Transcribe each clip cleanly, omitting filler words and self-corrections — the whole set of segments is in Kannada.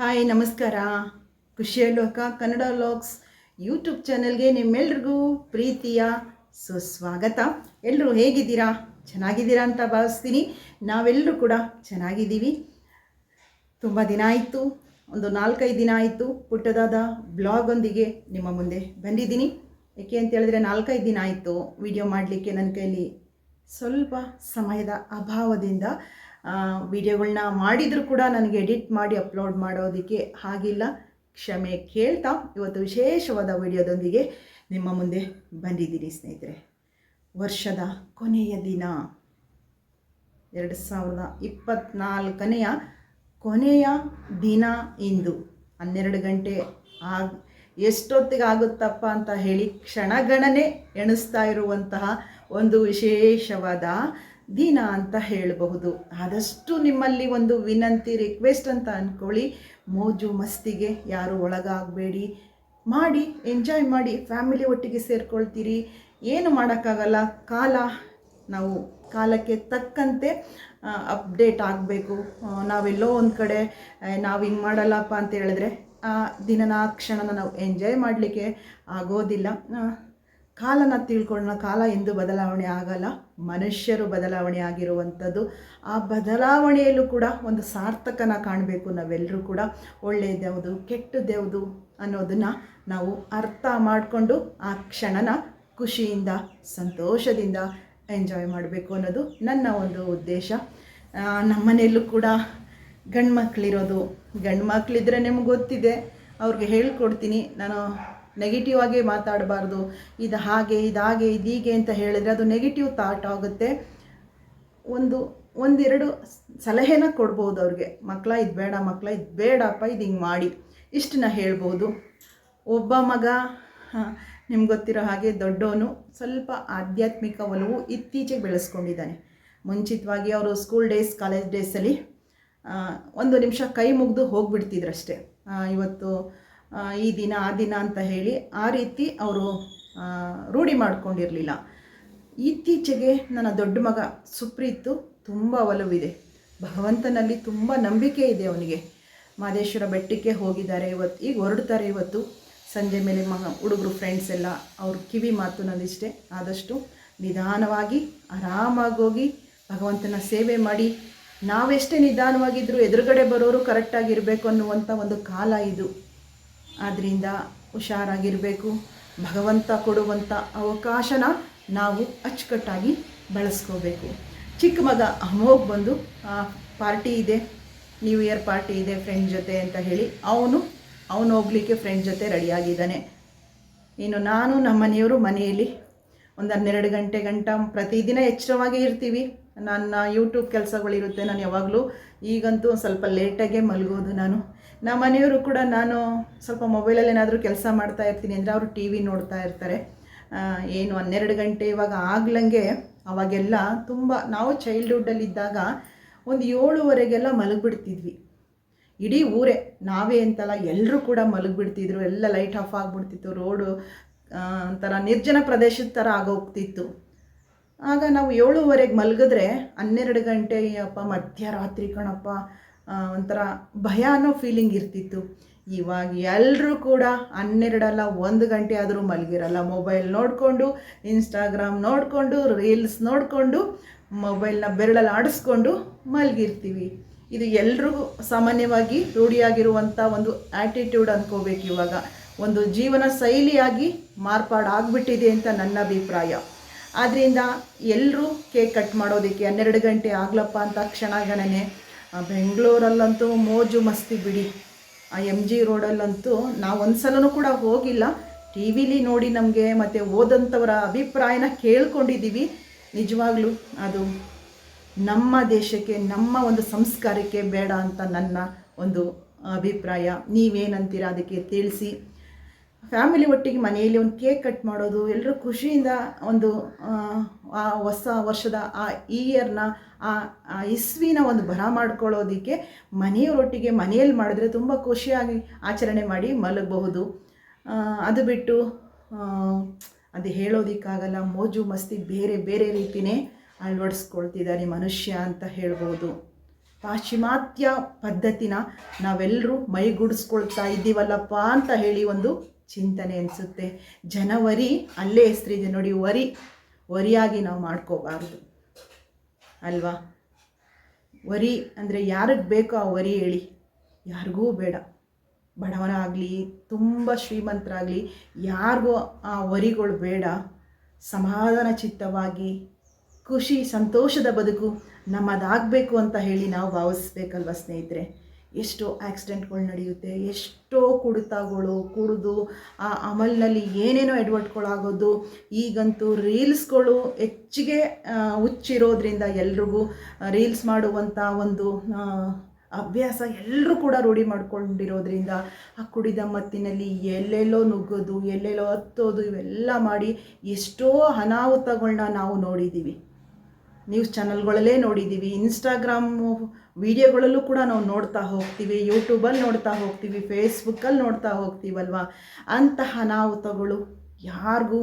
ಹಾಯ್ ನಮಸ್ಕಾರ. ಖುಷಿಯಲ್ಲೂ ಅಕ್ಕ ಕನ್ನಡ ವ್ಲಾಗ್ಸ್ ಯೂಟ್ಯೂಬ್ ಚಾನಲ್ಗೆ ನಿಮ್ಮೆಲ್ರಿಗೂ ಪ್ರೀತಿಯ ಸುಸ್ವಾಗತ. ಎಲ್ಲರೂ ಹೇಗಿದ್ದೀರಾ? ಚೆನ್ನಾಗಿದ್ದೀರಾ ಅಂತ ಭಾವಿಸ್ತೀನಿ. ನಾವೆಲ್ಲರೂ ಕೂಡ ಚೆನ್ನಾಗಿದ್ದೀವಿ. ತುಂಬ ದಿನ ಆಯಿತು, ಒಂದು 4-5 ದಿನ ಆಯಿತು ಪುಟ್ಟದಾದ ಬ್ಲಾಗೊಂದಿಗೆ ನಿಮ್ಮ ಮುಂದೆ ಬಂದಿದ್ದೀನಿ. ಏಕೆ ಅಂತ ಹೇಳಿದ್ರೆ 4-5 ದಿನ ಆಯಿತು ವಿಡಿಯೋ ಮಾಡಲಿಕ್ಕೆ ನನ್ನ ಕೈಲಿ ಸ್ವಲ್ಪ ಸಮಯದ ಅಭಾವದಿಂದ ವಿಡಿಯೋಗಳನ್ನ ಮಾಡಿದರೂ ಕೂಡ ನನಗೆ ಎಡಿಟ್ ಮಾಡಿ ಅಪ್ಲೋಡ್ ಮಾಡೋದಕ್ಕೆ ಆಗಿಲ್ಲ. ಕ್ಷಮೆ ಕೇಳ್ತಾ ಇವತ್ತು ವಿಶೇಷವಾದ ವಿಡಿಯೋದೊಂದಿಗೆ ನಿಮ್ಮ ಮುಂದೆ ಬಂದಿದ್ದೀನಿ ಸ್ನೇಹಿತರೆ. ವರ್ಷದ ಕೊನೆಯ ದಿನ 2024ನೆಯ ಕೊನೆಯ ದಿನ ಇಂದು 12 ಗಂಟೆ ಎಷ್ಟೊತ್ತಿಗೆ ಆಗುತ್ತಪ್ಪ ಅಂತ ಹೇಳಿ ಕ್ಷಣಗಣನೆ ಎಣಿಸ್ತಾ ಇರುವಂತಹ ಒಂದು ವಿಶೇಷವಾದ ದಿನ ಅಂತ ಹೇಳಬಹುದು. ಆದಷ್ಟು ನಿಮ್ಮಲ್ಲಿ ಒಂದು ವಿನಂತಿ, ರಿಕ್ವೆಸ್ಟ್ ಅಂತ ಅಂದ್ಕೊಳ್ಳಿ, ಮೋಜು ಮಸ್ತಿಗೆ ಯಾರು ಒಳಗಾಗಬೇಡಿ, ಮಾಡಿ ಎಂಜಾಯ್ ಮಾಡಿ, ಫ್ಯಾಮಿಲಿ ಒಟ್ಟಿಗೆ ಸೇರ್ಕೊಳ್ತೀರಿ. ಏನು ಮಾಡೋಕ್ಕಾಗಲ್ಲ, ನಾವು ಕಾಲಕ್ಕೆ ತಕ್ಕಂತೆ ಅಪ್ಡೇಟ್ ಆಗಬೇಕು. ನಾವೆಲ್ಲೋ ಒಂದು ಕಡೆ ನಾವು ಹಿಂಗೆ ಮಾಡಲ್ಲಪ್ಪ ಅಂತ ಹೇಳಿದ್ರೆ ಆ ದಿನನ ಆ ಕ್ಷಣನ ನಾವು ಎಂಜಾಯ್ ಮಾಡಲಿಕ್ಕೆ ಆಗೋದಿಲ್ಲ. ಕಾಲನ ತಿಳ್ಕೊಳ್ಳೋಣ. ಕಾಲ ಎಂದು ಬದಲಾವಣೆ ಆಗಲ್ಲ, ಮನುಷ್ಯರು ಬದಲಾವಣೆ ಆಗಿರುವಂಥದ್ದು. ಆ ಬದಲಾವಣೆಯಲ್ಲೂ ಕೂಡ ಒಂದು ಸಾರ್ಥಕನ ಕಾಣಬೇಕು ನಾವೆಲ್ಲರೂ ಕೂಡ. ಒಳ್ಳೆಯದ್ಯಾವುದು ಕೆಟ್ಟದ್ಯಾವುದು ಅನ್ನೋದನ್ನು ನಾವು ಅರ್ಥ ಮಾಡಿಕೊಂಡು ಆ ಕ್ಷಣನ ಖುಷಿಯಿಂದ ಸಂತೋಷದಿಂದ ಎಂಜಾಯ್ ಮಾಡಬೇಕು ಅನ್ನೋದು ನನ್ನ ಒಂದು ಉದ್ದೇಶ. ನಮ್ಮನೆಯಲ್ಲೂ ಕೂಡ ಗಂಡು ಮಕ್ಕಳಿದ್ರೆ ನಿಮ್ಗೆ ಗೊತ್ತಿದೆ, ಅವ್ರಿಗೆ ಹೇಳ್ಕೊಡ್ತೀನಿ ನಾನು. ನೆಗೆಟಿವ್ ಆಗಿ ಮಾತಾಡಬಾರ್ದು. ಇದೀಗೆ ಅಂತ ಹೇಳಿದರೆ ಅದು ನೆಗೆಟಿವ್ ಥಾಟ್ ಆಗುತ್ತೆ. ಒಂದೆರಡು ಸಲಹೆನ ಕೊಡ್ಬೋದು ಅವ್ರಿಗೆ. ಇದು ಬೇಡಪ್ಪ, ಇದು ಹಿಂಗೆ ಮಾಡಿ, ಇಷ್ಟನ್ನ ಹೇಳ್ಬೋದು. ಒಬ್ಬ ಮಗ ನಿಮ್ಗೆ ಗೊತ್ತಿರೋ ಹಾಗೆ ದೊಡ್ಡವನು ಸ್ವಲ್ಪ ಆಧ್ಯಾತ್ಮಿಕ ಒಲವು ಇತ್ತೀಚೆಗೆ ಬೆಳೆಸ್ಕೊಂಡಿದ್ದಾನೆ. ಮುಂಚಿತವಾಗಿ ಅವರು ಸ್ಕೂಲ್ ಡೇಸ್, ಕಾಲೇಜ್ ಡೇಸಲ್ಲಿ 1 ನಿಮಿಷ ಕೈ ಮುಗಿದು ಹೋಗ್ಬಿಡ್ತಿದ್ರಷ್ಟೇ. ಇವತ್ತು ಈ ದಿನ ಆ ದಿನ ಅಂತ ಹೇಳಿ ಆ ರೀತಿ ಅವರು ರೂಢಿ ಮಾಡ್ಕೊಂಡಿರಲಿಲ್ಲ. ಇತ್ತೀಚೆಗೆ ನನ್ನ ದೊಡ್ಡ ಮಗ ಸುಪ್ರೀತು ತುಂಬ ಒಲವಿದೆ, ಭಗವಂತನಲ್ಲಿ ತುಂಬ ನಂಬಿಕೆ ಇದೆ ಅವನಿಗೆ. ಮಹದೇಶ್ವರ ಬೆಟ್ಟಕ್ಕೆ ಹೋಗಿದ್ದಾರೆ ಈಗ ಹೊರಡ್ತಾರೆ. ಇವತ್ತು ಸಂಜೆ ಮೇಲೆ ಹುಡುಗರು ಫ್ರೆಂಡ್ಸ್ ಎಲ್ಲ ಅವ್ರ ಕಿವಿ ಮಾತು ನಂದಿಷ್ಟೇ, ಆದಷ್ಟು ನಿಧಾನವಾಗಿ ಆರಾಮಾಗೋಗಿ ಭಗವಂತನ ಸೇವೆ ಮಾಡಿ. ನಾವೆಷ್ಟೇ ನಿಧಾನವಾಗಿದ್ದರೂ ಎದುರುಗಡೆ ಬರೋರು ಕರೆಕ್ಟಾಗಿರಬೇಕು ಅನ್ನುವಂಥ ಒಂದು ಕಾಲ ಇದು. ಆದ್ದರಿಂದ ಹುಷಾರಾಗಿರಬೇಕು. ಭಗವಂತ ಕೊಡುವಂಥ ಅವಕಾಶನ ನಾವು ಅಚ್ಚುಕಟ್ಟಾಗಿ ಬಳಸ್ಕೋಬೇಕು. ಚಿಕ್ಕ ಮಗ ಅಮೋಘ್ ಬಂದು ಪಾರ್ಟಿ ಇದೆ, ನ್ಯೂ ಇಯರ್ ಪಾರ್ಟಿ ಇದೆ ಫ್ರೆಂಡ್ ಜೊತೆ ಅಂತ ಹೇಳಿ ಅವನು ಹೋಗಲಿಕ್ಕೆ ಫ್ರೆಂಡ್ ಜೊತೆ ರೆಡಿಯಾಗಿದ್ದಾನೆ. ಇನ್ನು ನಾನು ನಮ್ಮ ಮನೆಯವರು ಮನೆಯಲ್ಲಿ ಒಂದು 12 ಗಂಟೆ ಪ್ರತಿದಿನ ಎಚ್ಚರವಾಗಿ ಇರ್ತೀವಿ. ನನ್ನ ಯೂಟ್ಯೂಬ್ ಕೆಲಸಗಳಿರುತ್ತೆ. ನಾನು ಯಾವಾಗಲೂ ಈಗಂತೂ ಸ್ವಲ್ಪ ಲೇಟಾಗೆ ಮಲಗೋದು ನಾನು. ನಮ್ಮ ಮನೆಯವರು ಕೂಡ ನಾನು ಸ್ವಲ್ಪ ಮೊಬೈಲಲ್ಲಿ ಏನಾದರೂ ಕೆಲಸ ಮಾಡ್ತಾ ಇರ್ತೀನಿ ಅಂದರೆ ಅವರು ಟಿ ವಿ ನೋಡ್ತಾ ಇರ್ತಾರೆ. ಏನು 12 ಗಂಟೆ ಇವಾಗ ಆಗ್ಲಂಗೆ ಅವಾಗೆಲ್ಲ ತುಂಬ ನಾವು ಚೈಲ್ಡ್ಹುಡ್ಡಲ್ಲಿದ್ದಾಗ ಒಂದು 7:15 ಮಲಗಿಬಿಡ್ತಿದ್ವಿ. ಇಡೀ ಊರೇ, ನಾವೇ ಅಂತಲ್ಲ ಎಲ್ಲರೂ ಕೂಡ ಮಲಗಿಬಿಡ್ತಿದ್ರು. ಎಲ್ಲ ಲೈಟ್ ಆಫ್ ಆಗಿಬಿಡ್ತಿತ್ತು. ರೋಡು ಒಂಥರ ನಿರ್ಜನ ಪ್ರದೇಶದ ಥರ ಆಗೋಗ್ತಿತ್ತು. ಆಗ ನಾವು 7:15 ಮಲಗಿದ್ರೆ 12 ಗಂಟೆ ಅಪ್ಪ ಮಧ್ಯರಾತ್ರಿ ಕಣಪ್ಪ, ಒಂಥರ ಭಯ ಅನ್ನೋ ಫೀಲಿಂಗ್ ಇರ್ತಿತ್ತು. ಇವಾಗ ಎಲ್ಲರೂ ಕೂಡ 12 ಅಲ್ಲ 1 ಗಂಟೆ ಆದರೂ ಮಲಗಿರಲ್ಲ. ಮೊಬೈಲ್ ನೋಡಿಕೊಂಡು, ಇನ್ಸ್ಟಾಗ್ರಾಮ್ ನೋಡಿಕೊಂಡು, ರೀಲ್ಸ್ ನೋಡಿಕೊಂಡು, ಮೊಬೈಲ್ನ ಬೆರಳಲ್ಲಿ ಆಡಿಸ್ಕೊಂಡು ಮಲಗಿರ್ತೀವಿ. ಇದು ಎಲ್ರಿಗೂ ಸಾಮಾನ್ಯವಾಗಿ ರೂಢಿಯಾಗಿರುವಂಥ ಒಂದು ಆ್ಯಟಿಟ್ಯೂಡ್ ಅಂದ್ಕೋಬೇಕು. ಇವಾಗ ಒಂದು ಜೀವನ ಶೈಲಿಯಾಗಿ ಮಾರ್ಪಾಡಾಗ್ಬಿಟ್ಟಿದೆ ಅಂತ ನನ್ನ ಅಭಿಪ್ರಾಯ. ಆದ್ದರಿಂದ ಎಲ್ಲರೂ ಕೇಕ್ ಕಟ್ ಮಾಡೋದಕ್ಕೆ 12 ಗಂಟೆ ಆಗ್ಲಪ್ಪ ಅಂತ ಕ್ಷಣಗಣನೆ. ಬೆಂಗಳೂರಲ್ಲಂತೂ ಮೋಜು ಮಸ್ತಿ ಬಿಡಿ. ಆ MG ರೋಡಲ್ಲಂತೂ ನಾವು ಒಂದ್ಸಲನೂ ಕೂಡ ಹೋಗಿಲ್ಲ, ಟಿ ವಿಲಿ ನೋಡಿ ನಮಗೆ ಮತ್ತು ಓದಂಥವರ ಅಭಿಪ್ರಾಯನ ಕೇಳ್ಕೊಂಡಿದ್ದೀವಿ. ನಿಜವಾಗ್ಲೂ ಅದು ನಮ್ಮ ದೇಶಕ್ಕೆ, ನಮ್ಮ ಒಂದು ಸಂಸ್ಕಾರಕ್ಕೆ ಬೇಡ ಅಂತ ನನ್ನ ಒಂದು ಅಭಿಪ್ರಾಯ. ನೀವೇನಂತೀರ ಅದಕ್ಕೆ ತಿಳಿಸಿ. ಫ್ಯಾಮಿಲಿ ಒಟ್ಟಿಗೆ ಮನೆಯಲ್ಲಿ ಒಂದು ಕೇಕ್ ಕಟ್ ಮಾಡೋದು, ಎಲ್ಲರೂ ಖುಷಿಯಿಂದ ಒಂದು ಆ ಹೊಸ ವರ್ಷದ ಆ ಇಯರ್ನ ಆ ಇಸ್ವಿನ ಒಂದು ಬರ ಮಾಡ್ಕೊಳ್ಳೋದಕ್ಕೆ ಮನೆಯವರೊಟ್ಟಿಗೆ ಮನೆಯಲ್ಲಿ ಮಾಡಿದ್ರೆ ತುಂಬ ಖುಷಿಯಾಗಿ ಆಚರಣೆ ಮಾಡಿ ಮಲಗಬಹುದು. ಅದು ಬಿಟ್ಟು ಅದು ಹೇಳೋದಕ್ಕಾಗಲ್ಲ. ಮೋಜು ಮಸ್ತಿ ಬೇರೆ ಬೇರೆ ರೀತಿಯೇ ಅಳವಡಿಸ್ಕೊಳ್ತಿದ್ದಾರೆ ಮನುಷ್ಯ ಅಂತ ಹೇಳ್ಬೋದು. ಪಾಶ್ಚಿಮಾತ್ಯ ಪದ್ಧತಿನ ನಾವೆಲ್ಲರೂ ಮೈಗೂಡಿಸ್ಕೊಳ್ತಾ ಇದ್ದೀವಲ್ಲಪ್ಪ ಅಂತ ಹೇಳಿ ಒಂದು ಚಿಂತನೆ ಅನಿಸುತ್ತೆ. ಜನವರಿ ಅಲ್ಲೇ ಹೆಸರಿದೆ ನೋಡಿ, ವರಿಯಾಗಿ ನಾವು ಮಾಡ್ಕೋಬಾರ್ದು ಅಲ್ವಾ. ವರಿ ಅಂದರೆ ಯಾರಿಗೆ ಬೇಕೋ ಆ ವರಿ ಹೇಳಿ, ಯಾರಿಗೂ ಬೇಡ. ಬಡವನಾಗಲಿ ತುಂಬ ಶ್ರೀಮಂತರಾಗಲಿ ಯಾರಿಗೂ ಆ ವರಿಗಳು ಬೇಡ. ಸಮಾಧಾನ ಚಿತ್ತವಾಗಿ ಖುಷಿ ಸಂತೋಷದ ಬದುಕು ನಮ್ಮದಾಗಬೇಕು ಅಂತ ಹೇಳಿ ನಾವು ಭಾವಿಸ್ಬೇಕಲ್ವ ಸ್ನೇಹಿತರೆ. ಎಷ್ಟೋ ಆಕ್ಸಿಡೆಂಟ್ಗಳು ನಡೆಯುತ್ತೆ, ಎಷ್ಟೋ ಕುಡಿದು ಆ ಅಮಲಿನಲ್ಲಿ ಏನೇನೋ ಎಡವಟ್ಗಳಾಗೋದು. ಈಗಂತೂ ರೀಲ್ಸ್ಗಳು ಹೆಚ್ಚಿಗೆ ಹುಚ್ಚಿರೋದ್ರಿಂದ ಎಲ್ರಿಗೂ ರೀಲ್ಸ್ ಮಾಡುವಂಥ ಒಂದು ಅಭ್ಯಾಸ ಎಲ್ಲರೂ ಕೂಡ ರೂಢಿ ಮಾಡ್ಕೊಂಡಿರೋದ್ರಿಂದ ಆ ಕುಡಿದ ಮತ್ತಿನಲ್ಲಿ ಎಲ್ಲೆಲ್ಲೋ ನುಗ್ಗೋದು, ಎಲ್ಲೆಲ್ಲೋ ಹತ್ತೋದು, ಇವೆಲ್ಲ ಮಾಡಿ ಎಷ್ಟೋ ಅನಾಹುತಗಳನ್ನ ನಾವು ನೋಡಿದ್ದೀವಿ. ನ್ಯೂಸ್ ಚಾನಲ್ಗಳಲ್ಲೇ ನೋಡಿದ್ದೀವಿ, ಇನ್ಸ್ಟಾಗ್ರಾಮು ವಿಡಿಯೋಗಳಲ್ಲೂ ಕೂಡ ನಾವು ನೋಡ್ತಾ ಹೋಗ್ತೀವಿ, ಯೂಟ್ಯೂಬಲ್ಲಿ ನೋಡ್ತಾ ಹೋಗ್ತೀವಿ, ಫೇಸ್ಬುಕ್ಕಲ್ಲಿ ನೋಡ್ತಾ ಹೋಗ್ತೀವಲ್ವ. ಅಂತಹ ಅನಾಹುತಗಳು ಯಾರಿಗೂ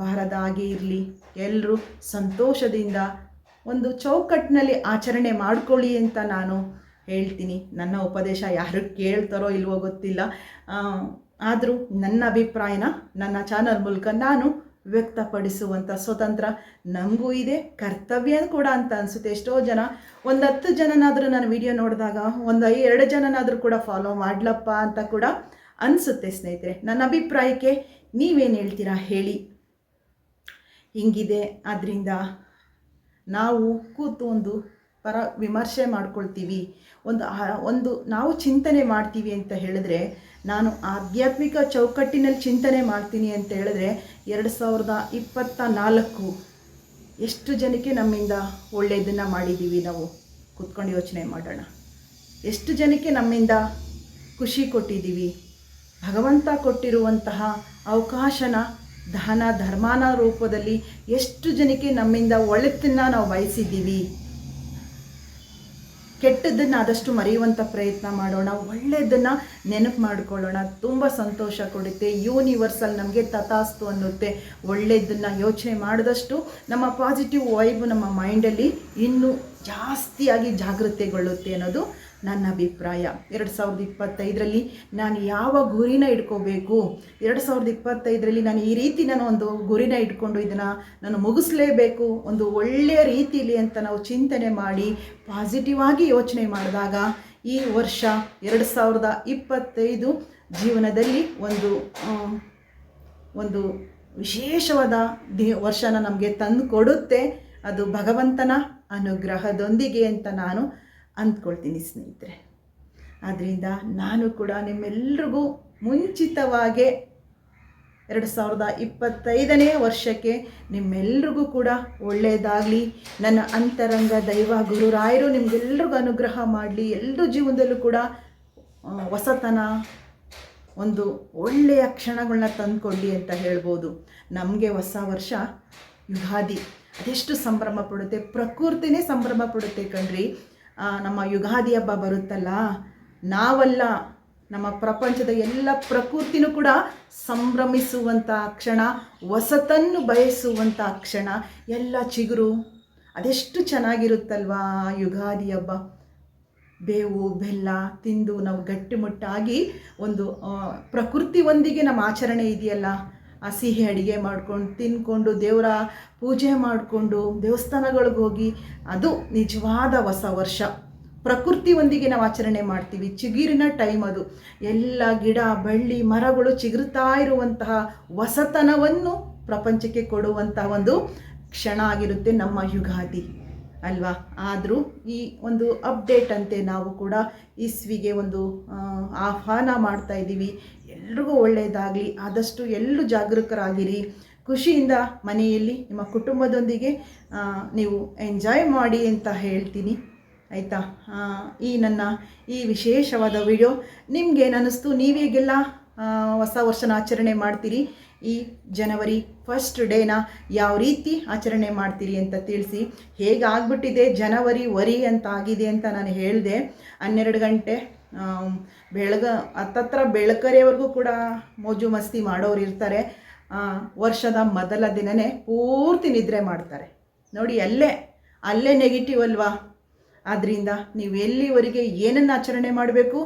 ಬಾರದಾಗೆ ಇರಲಿ. ಎಲ್ಲರೂ ಸಂತೋಷದಿಂದ ಒಂದು ಚೌಕಟ್ಟಿನಲ್ಲಿ ಆಚರಣೆ ಮಾಡ್ಕೊಳ್ಳಿ ಅಂತ ನಾನು ಹೇಳ್ತೀನಿ. ನನ್ನ ಉಪದೇಶ ಯಾರು ಕೇಳ್ತಾರೋ ಇಲ್ವೋ ಗೊತ್ತಿಲ್ಲ, ಆದರೂ ನನ್ನ ಅಭಿಪ್ರಾಯನ ನನ್ನ ಚಾನಲ್ ಮೂಲಕ ನಾನು ವ್ಯಕ್ತಪಡಿಸುವಂಥ ಸ್ವತಂತ್ರ ನಮಗೂ ಇದೆ, ಕರ್ತವ್ಯ ಕೂಡ ಅಂತ ಅನಿಸುತ್ತೆ. ಎಷ್ಟೋ ಜನ ಒಂದು 10 ಜನನಾದರೂ ನನ್ನ ವಿಡಿಯೋ ನೋಡಿದಾಗ ಒಂದು 2 ಜನನಾದರೂ ಕೂಡ ಫಾಲೋ ಮಾಡಲಪ್ಪ ಅಂತ ಕೂಡ ಅನಿಸುತ್ತೆ ಸ್ನೇಹಿತರೆ. ನನ್ನ ಅಭಿಪ್ರಾಯಕ್ಕೆ ನೀವೇನು ಹೇಳ್ತೀರಾ ಹೇಳಿ. ಹಿಂಗಿದೆ, ಆದ್ದರಿಂದ ನಾವು ಕೂತು ಒಂದು ವಿಮರ್ಶೆ ಮಾಡ್ಕೊಳ್ತೀವಿ, ಒಂದು ನಾವು ಚಿಂತನೆ ಮಾಡ್ತೀವಿ ಅಂತ ಹೇಳಿದ್ರೆ, ನಾನು ಆಧ್ಯಾತ್ಮಿಕ ಚೌಕಟ್ಟಿನಲ್ಲಿ ಚಿಂತನೆ ಮಾಡ್ತೀನಿ ಅಂತ ಹೇಳಿದ್ರೆ 2024 ಎಷ್ಟು ಜನಕ್ಕೆ ನಮ್ಮಿಂದ ಒಳ್ಳೆಯದನ್ನು ಮಾಡಿದ್ದೀವಿ ನಾವು ಕೂತ್ಕೊಂಡು ಯೋಚನೆ ಮಾಡೋಣ. ಎಷ್ಟು ಜನಕ್ಕೆ ನಮ್ಮಿಂದ ಖುಷಿ ಕೊಟ್ಟಿದ್ದೀವಿ. ಭಗವಂತ ಕೊಟ್ಟಿರುವಂತಹ ಅವಕಾಶನ ದಾನ ಧರ್ಮಾನ ರೂಪದಲ್ಲಿ ಎಷ್ಟು ಜನಕ್ಕೆ ನಮ್ಮಿಂದ ಒಳಿತನ್ನು ನಾವು ಬಯಸಿದ್ದೀವಿ. ಕೆಟ್ಟದ್ದನ್ನು ಆದಷ್ಟು ಮರೆಯುವಂಥ ಪ್ರಯತ್ನ ಮಾಡೋಣ, ಒಳ್ಳೆಯದನ್ನು ನೆನಪು ಮಾಡಿಕೊಳ್ಳೋಣ. ತುಂಬ ಸಂತೋಷ ಕೊಡುತ್ತೆ. ಯೂನಿವರ್ಸಲ್ ನಮಗೆ ತಥಾಸ್ತು ಅನ್ನುತ್ತೆ. ಒಳ್ಳೆಯದನ್ನು ಯೋಚನೆ ಮಾಡಿದಷ್ಟು ನಮ್ಮ ಪಾಸಿಟಿವ್ ವೈಬ್ ನಮ್ಮ ಮೈಂಡಲ್ಲಿ ಇನ್ನೂ ಜಾಸ್ತಿಯಾಗಿ ಜಾಗೃತೆಗೊಳ್ಳುತ್ತೆ ಅನ್ನೋದು ನನ್ನ ಅಭಿಪ್ರಾಯ. 2025ರಲ್ಲಿ ನಾನು ಯಾವ ಗುರಿನ ಇಟ್ಕೋಬೇಕು, 2025ರಲ್ಲಿ ನಾನು ಈ ರೀತಿ ನಾನು ಒಂದು ಗುರಿನ ಇಟ್ಕೊಂಡು ಇದನ್ನು ನಾನು ಮುಗಿಸ್ಲೇಬೇಕು ಒಂದು ಒಳ್ಳೆಯ ರೀತಿಯಲ್ಲಿ ಅಂತ ನಾವು ಚಿಂತನೆ ಮಾಡಿ ಪಾಸಿಟಿವ್ ಆಗಿ ಯೋಚನೆ ಮಾಡಿದಾಗ ಈ ವರ್ಷ 2025 ಜೀವನದಲ್ಲಿ ಒಂದು ವಿಶೇಷವಾದ ವರ್ಷನ ನಮಗೆ ತಂದು ಕೊಡುತ್ತೆ. ಅದು ಭಗವಂತನ ಅನುಗ್ರಹದೊಂದಿಗೆ ಅಂತ ನಾನು ಅಂದ್ಕೊಳ್ತೀನಿ ಸ್ನೇಹಿತರೆ. ಆದ್ದರಿಂದ ನಾನು ಕೂಡ ನಿಮ್ಮೆಲ್ರಿಗೂ ಮುಂಚಿತವಾಗಿ 2025ನೇ ವರ್ಷಕ್ಕೆ ನಿಮ್ಮೆಲ್ರಿಗೂ ಕೂಡ ಒಳ್ಳೆಯದಾಗಲಿ. ನನ್ನ ಅಂತರಂಗ ದೈವ ಗುರುರಾಯರು ನಿಮಗೆಲ್ರಿಗೂ ಅನುಗ್ರಹ ಮಾಡಲಿ. ಎಲ್ಲರ ಜೀವನದಲ್ಲೂ ಕೂಡ ಹೊಸತನ, ಒಂದು ಒಳ್ಳೆಯ ಕ್ಷಣಗಳನ್ನ ತಂದುಕೊಳ್ಳಿ ಅಂತ ಹೇಳ್ಬೋದು. ನಮಗೆ ಹೊಸ ವರ್ಷ ಯುಗಾದಿ ಅದೆಷ್ಟು ಸಂಭ್ರಮ ಪಡುತ್ತೆ, ಪ್ರಕೃತಿನೇ ಸಂಭ್ರಮ ಪಡುತ್ತೆ ಕಣ್ರಿ. ನಮ್ಮ ಯುಗಾದಿ ಹಬ್ಬ ಬರುತ್ತಲ್ಲ, ನಾವಲ್ಲ ನಮ್ಮ ಪ್ರಪಂಚದ ಎಲ್ಲ ಪ್ರಕೃತಿನೂ ಕೂಡ ಸಂಭ್ರಮಿಸುವಂಥ ಕ್ಷಣ, ಹೊಸತನ್ನು ಬಯಸುವಂಥ ಕ್ಷಣ, ಎಲ್ಲ ಚಿಗುರು ಅದೆಷ್ಟು ಚೆನ್ನಾಗಿರುತ್ತಲ್ವಾ ಯುಗಾದಿ ಹಬ್ಬ. ಬೇವು ಬೆಲ್ಲ ತಿಂದು ನಾವು ಗಟ್ಟಿಮುಟ್ಟಾಗಿ ಒಂದು ಪ್ರಕೃತಿಯೊಂದಿಗೆ ನಮ್ಮ ಆಚರಣೆ ಇದೆಯಲ್ಲ, ಆ ಸಿಹಿ ಅಡುಗೆ ಮಾಡ್ಕೊಂಡು ತಿಂದ್ಕೊಂಡು ದೇವರ ಪೂಜೆ ಮಾಡಿಕೊಂಡು ದೇವಸ್ಥಾನಗಳಿಗೆ ಹೋಗಿ, ಅದು ನಿಜವಾದ ಹೊಸ ವರ್ಷ. ಪ್ರಕೃತಿಯೊಂದಿಗೆ ನಾವು ಆಚರಣೆ ಮಾಡ್ತೀವಿ. ಚಿಗುರಿನ ಟೈಮ್ ಅದು. ಎಲ್ಲ ಗಿಡ ಬಳ್ಳಿ ಮರಗಳು ಚಿಗುರುತ್ತಾ ಇರುವಂತಹ ಹೊಸತನವನ್ನು ಪ್ರಪಂಚಕ್ಕೆ ಕೊಡುವಂಥ ಒಂದು ಕ್ಷಣ ಆಗಿರುತ್ತೆ ನಮ್ಮ ಯುಗಾದಿ ಅಲ್ವಾ. ಆದರೂ ಈ ಒಂದು ಅಪ್ಡೇಟ್ ಅಂತೆ ನಾವು ಕೂಡ ಇಸ್ವಿಗೆ ಒಂದು ಆಹ್ವಾನ ಮಾಡ್ತಾ ಇದ್ದೀವಿ. ಎಲ್ರಿಗೂ ಒಳ್ಳೆಯದಾಗಲಿ. ಆದಷ್ಟು ಎಲ್ಲರೂ ಜಾಗರೂಕರಾಗಿರಿ. ಖುಷಿಯಿಂದ ಮನೆಯಲ್ಲಿ ನಿಮ್ಮ ಕುಟುಂಬದೊಂದಿಗೆ ನೀವು ಎಂಜಾಯ್ ಮಾಡಿ ಅಂತ ಹೇಳ್ತೀನಿ, ಆಯಿತಾ. ನನ್ನ ಈ ವಿಶೇಷವಾದ ವಿಡಿಯೋ ನಿಮಗೇನು ಅನ್ನಿಸ್ತು? ನೀವೇಗೆಲ್ಲ ಹೊಸ ವರ್ಷನ ಆಚರಣೆ ಮಾಡ್ತೀರಿ? ಈ ಜನವರಿ 1st ಡೇನ ಯಾವ ರೀತಿ ಆಚರಣೆ ಮಾಡ್ತೀರಿ ಅಂತ ತಿಳಿಸಿ. ಹೇಗಾಗ್ಬಿಟ್ಟಿದೆ ವರಿ ಅಂತ ಆಗಿದೆ ಅಂತ ನಾನು ಹೇಳಿದೆ. 12 ಗಂಟೆ ಹತ್ತತ್ರ ಬೆಳಕರೆಯವರೆಗೂ ಕೂಡ ಮೋಜು ಮಸ್ತಿ ಮಾಡೋರು ಇರ್ತಾರೆ. ವರ್ಷದ ಮೊದಲ ದಿನವೇ ಪೂರ್ತಿ ನಿದ್ರೆ ಮಾಡ್ತಾರೆ ನೋಡಿ. ಅಲ್ಲೇ ನೆಗೆಟಿವ್ ಅಲ್ವಾ. ಆದ್ದರಿಂದ ನೀವು ಎಲ್ಲಿವರೆಗೆ ಏನನ್ನು ಆಚರಣೆ ಮಾಡಬೇಕು,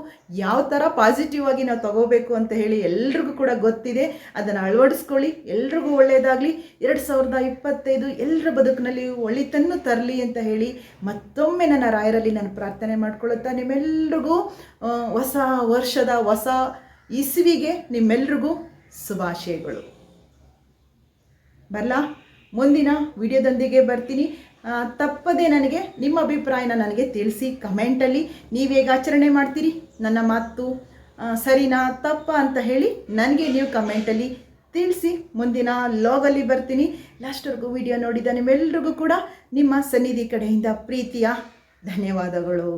ಯಾವ ಥರ ಪಾಸಿಟಿವ್ ಆಗಿ ನಾವು ತಗೋಬೇಕು ಅಂತ ಹೇಳಿ ಎಲ್ರಿಗೂ ಕೂಡ ಗೊತ್ತಿದೆ. ಅದನ್ನು ಅಳವಡಿಸ್ಕೊಳ್ಳಿ. ಎಲ್ರಿಗೂ ಒಳ್ಳೆಯದಾಗಲಿ. 2025 ಎಲ್ಲರ ಬದುಕಿನಲ್ಲಿ ಒಳಿತನ್ನು ತರಲಿ ಅಂತ ಹೇಳಿ ಮತ್ತೊಮ್ಮೆ ನನ್ನ ರಾಯರಲ್ಲಿ ನಾನು ಪ್ರಾರ್ಥನೆ ಮಾಡ್ಕೊಳ್ಳುತ್ತಾ ನಿಮ್ಮೆಲ್ರಿಗೂ ಹೊಸ ವರ್ಷದ ಹೊಸ ಇಸುವಿಗೆ ನಿಮ್ಮೆಲ್ರಿಗೂ ಶುಭಾಶಯಗಳು. ಬರಲಾ, ಮುಂದಿನ ವಿಡಿಯೋದೊಂದಿಗೆ ಬರ್ತೀನಿ. ತಪ್ಪದೆ ನನಗೆ ನಿಮ್ಮ ಅಭಿಪ್ರಾಯನ ನನಗೆ ತಿಳಿಸಿ ಕಮೆಂಟಲ್ಲಿ. ನೀವು ಹೇಗೆ ಆಚರಣೆ ಮಾಡ್ತೀರಿ, ನನ್ನ ಮಾತು ಸರಿನಾ ತಪ್ಪಾ ಅಂತ ಹೇಳಿ ನನಗೆ ನೀವು ಕಮೆಂಟಲ್ಲಿ ತಿಳಿಸಿ. ಮುಂದಿನ ಲಾಗಲ್ಲಿ ಬರ್ತೀನಿ. ಲಾಸ್ಟ್ವರೆಗೂ ವಿಡಿಯೋ ನೋಡಿದ ನಿಮ್ಮೆಲ್ರಿಗೂ ಕೂಡ ನಿಮ್ಮ ಸನ್ನಿಧಿ ಕಡೆಯಿಂದ ಪ್ರೀತಿಯ ಧನ್ಯವಾದಗಳು.